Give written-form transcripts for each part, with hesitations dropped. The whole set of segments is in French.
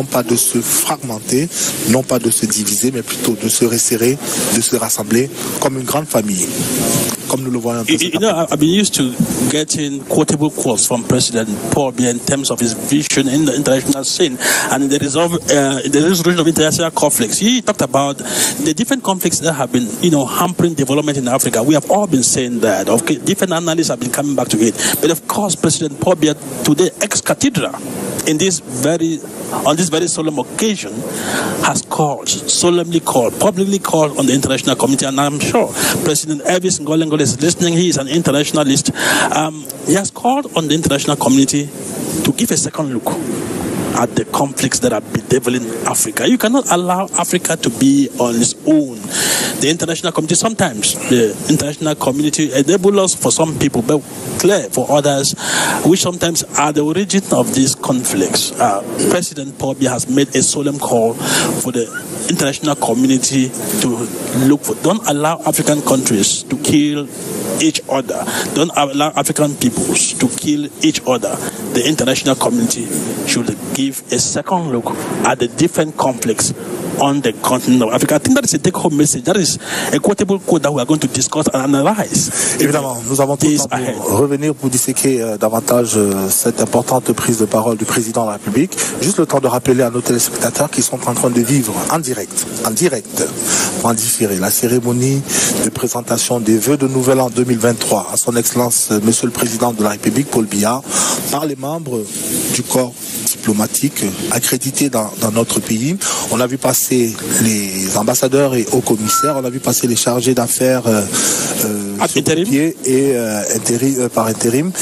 non pas de se fragmenter, non pas de se diviser, mais plutôt de se resserrer, de se rassembler comme une grande famille. Comme nous le voyons. I've been used to getting quotable quotes from President Paul Biya in terms of his vision in the international scene and the resolution of international conflicts. He talked about the different conflicts that have been, hampering development in Africa. We have all been saying that. Okay, different analysts have been coming back to it. But of course, President Paul Biya today, ex cathedra, on this very solemn occasion, has solemnly called, publicly called on the international community, and I'm sure President Elvis Ngolengole is listening. He is an internationalist. He has called on the international community to give a second look at the conflicts that are bedeviling Africa. You cannot allow Africa to be on its own. The international community, sometimes the international community enables us for some people, but clear for others, which sometimes are the origin of these conflicts. President Paul Biya has made a solemn call for the international community to look for. Don't allow African countries to kill each other. Don't allow African peoples to kill each other. The international community should give a second look at the different conflicts on the continent of Africa. I think that is a take-home message. That is a quotable quote that we are going to discuss and analyse. Évidemment, nous avons tout le temps pour revenir pour disséquer davantage cette importante prise de parole du président de la République. Juste le temps de rappeler à nos téléspectateurs qui sont en train de vivre en direct, en différé, la cérémonie de présentation des vœux de Nouvel An 2023 à son Excellence Monsieur le Président de la République, Paul Biya, par les membres du corps diplomatique accrédités dans notre pays. On a vu passer les ambassadeurs et hauts commissaires, on a vu passer les chargés d'affaires et par intérim.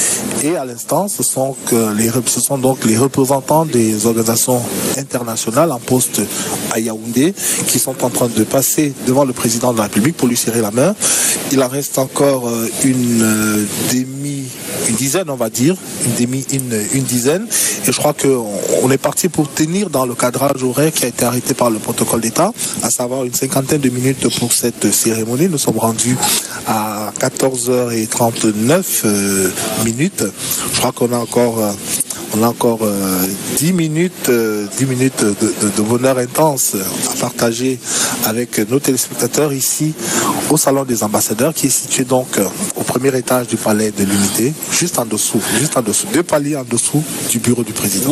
Et à l'instant, ce sont donc les représentants des organisations internationales en poste à Yaoundé qui sont en train de passer devant le président de la République pour lui serrer la main. Il en reste encore une dizaine, on va dire, une dizaine. Et je crois qu'on est parti pour tenir dans le cadrage horaire qui a été arrêté par le protocole d'État, à savoir une cinquantaine de minutes pour cette cérémonie. Nous sommes rendus à 14h39 minutes. Je crois qu'on a encore 10 minutes de bonheur intense à partager avec nos téléspectateurs ici au Salon des Ambassadeurs, qui est situé donc au premier étage du Palais de l'Unité, juste en dessous, 2 paliers en dessous du bureau du président.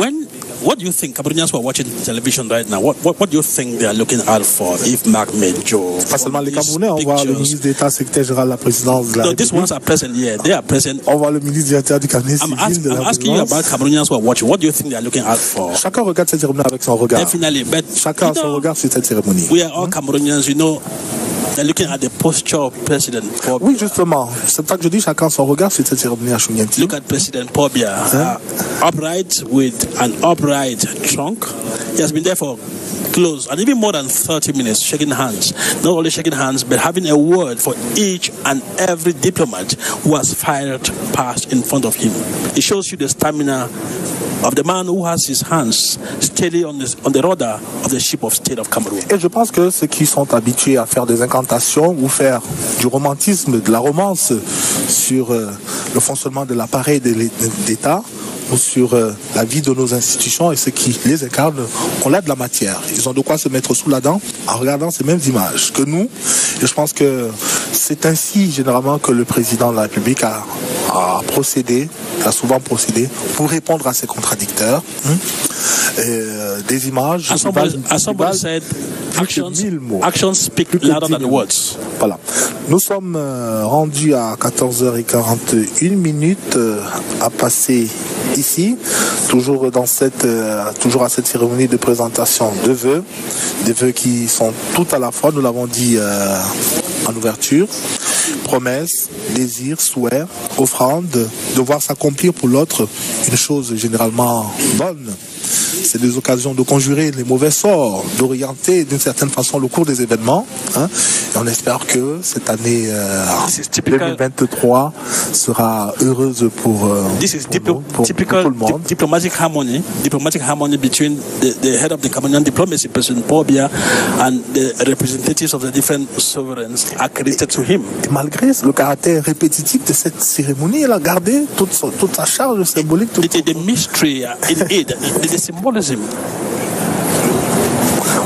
What do you think, Cameroonians who are watching television right now, what do you think they are looking out for if Mark Major? Pas seulement les Camerounais, on voit le ministre d'État, secrétaire général de la présidence de la République. These ones are present here. They are present. On voit le ministre directeur du cabinet civil de la présidence. I'm asking you about Cameroonians who are watching. What do you think they are looking out for? Chacun regarde cette cérémonie avec son regard. Definitely, but chacun a son regard sur cette cérémonie. We are all Cameroonians, they're looking at the posture of President Paul Biya. Oui, justement. C'est ça que je dis, chacun son regard sur cette cérémonie à Chougnanti. Look at President Paul Biya, upright with an upright trunk. He has been there for close and even more than 30 minutes shaking hands. Not only shaking hands, but having a word for each and every diplomat who has fired past in front of him. It shows you the stamina of the man who has his hands steady on the rudder of the ship of state of Cameroon. Et je pense que ceux qui sont habitués à faire des incantations ou faire du romantisme, de la romance sur le fonctionnement de l'appareil d'État ou sur la vie de nos institutions et ceux qui les incarnent, on a de la matière. Ils ont de quoi se mettre sous la dent en regardant ces mêmes images que nous. Et je pense que c'est ainsi généralement que le président de la République a souvent procédé pour répondre à ses contradicteurs. Des images. Somebody said, actions speak louder than words. Voilà. Nous sommes rendus à 14h41 à passer ici, toujours à cette cérémonie de présentation de vœux, des vœux qui sont tout à la fois, nous l'avons dit en ouverture, promesses, désirs, souhaits, offrandes, de voir s'accomplir pour l'autre une chose généralement bonne. C'est des occasions de conjurer les mauvais sorts, d'orienter d'une certaine façon le cours des événements. Et on espère que cette année 2023 sera heureuse pour tout le monde. Diplomatic harmony between the head of the Cameroonian diplomacy, President Paul Biya, and the representatives of the different sovereigns accredited to him. Et malgré le caractère répétitif de cette cérémonie, elle a gardé toute sa charge symbolique. The mystery in it, the symbolism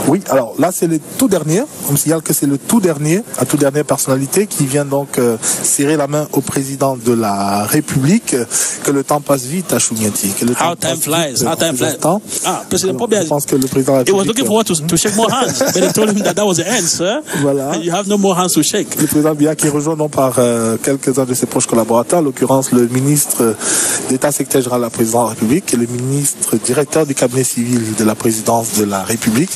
Oui, alors là c'est le tout dernier. On me signale que c'est le tout dernier, la toute dernière personnalité qui vient donc serrer la main au président de la République. Que le temps passe vite à Chougnati. How time flies. President Pobia, je pense que le président de la he was République, looking forward to shake more hands, but they told him that was the end, sir. Voilà. You have no more hands to shake. Le président Biya qui est rejoint donc par quelques-uns de ses proches collaborateurs, en l'occurrence le ministre d'État secrétaire général de la présidence de la République et le ministre directeur du cabinet civil de la présidence de la République.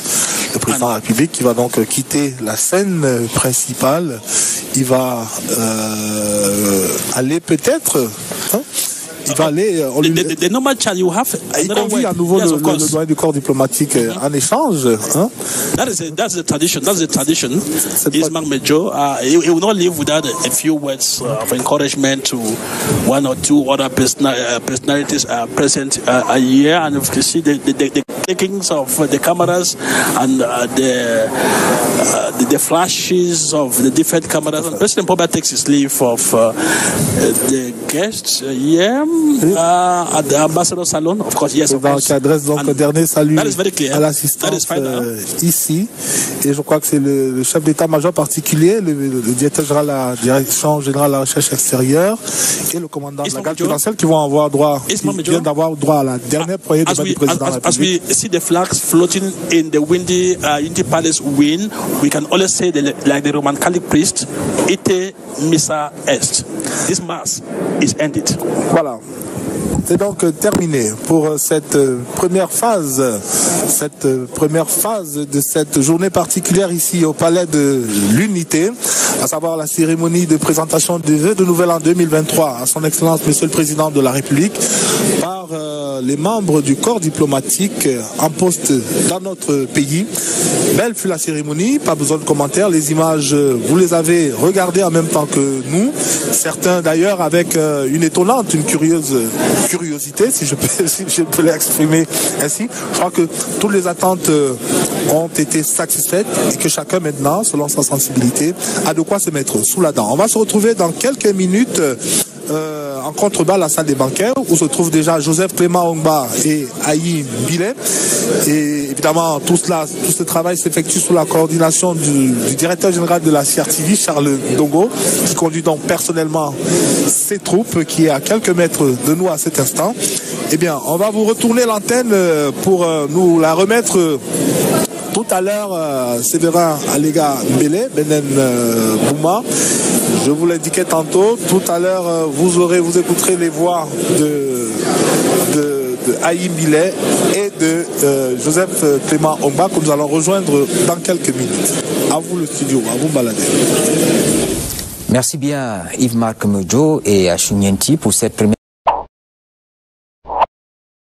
Le président de la République qui va donc quitter la scène principale. Il va aller peut-être... il va aller... The normal child you have... Il convie à nouveau le doyen du corps diplomatique en échange. That's the tradition. That's the tradition. Ismail Mejo, he will not live without a few words of encouragement to one or two other personalities present here. And if you see the clickings of the cameras and the flashes of the different cameras. And President Pobia takes his leave of the guests here at the Ambassador Salon. Of course, yes, of course. Qui adresse donc le dernier salut à l'assistance ici. Et je crois que c'est le chef d'état-major particulier, le directeur général de la direction générale de la recherche extérieure et le commandant de la garde présidentielle qui vont avoir droit, viennent d'avoir droit à la dernière poignée de du président de la République. As we see the flags floating in the windy Unity Palace wind, we can always say like the Roman Catholic priest, ite missa est. This mass is ended. Voilà. C'est donc terminé pour cette première phase de cette journée particulière ici au Palais de l'Unité, à savoir la cérémonie de présentation des vœux de Nouvel An 2023 à son Excellence Monsieur le Président de la République par les membres du corps diplomatique en poste dans notre pays. Belle fut la cérémonie, pas besoin de commentaires, les images vous les avez regardées en même temps que nous, certains d'ailleurs avec une étonnante, une curiosité, si je peux l'exprimer ainsi. Je crois que toutes les attentes ont été satisfaites et que chacun maintenant, selon sa sensibilité, a de quoi se mettre sous la dent. On va se retrouver dans quelques minutes en contrebas à la salle des banquets où se trouvent déjà Joseph Clément Ongba et Ayim Billet. Et évidemment, tout ce travail s'effectue sous la coordination du directeur général de la CRTV, Charles Dongo, qui conduit donc personnellement ses troupes, qui est à quelques mètres de nous à cet instant. Eh bien, on va vous retourner l'antenne pour nous la remettre tout à l'heure. Séverin Alega Mbele, Benen Bouma. Je vous l'indiquais tantôt. Tout à l'heure, vous écouterez les voix de Ayim Billet et de Joseph Clément Ongba que nous allons rejoindre dans quelques minutes. À vous le studio, à vous balader. Merci bien Yves-Marc Mejo et à Chougnenti pour cette première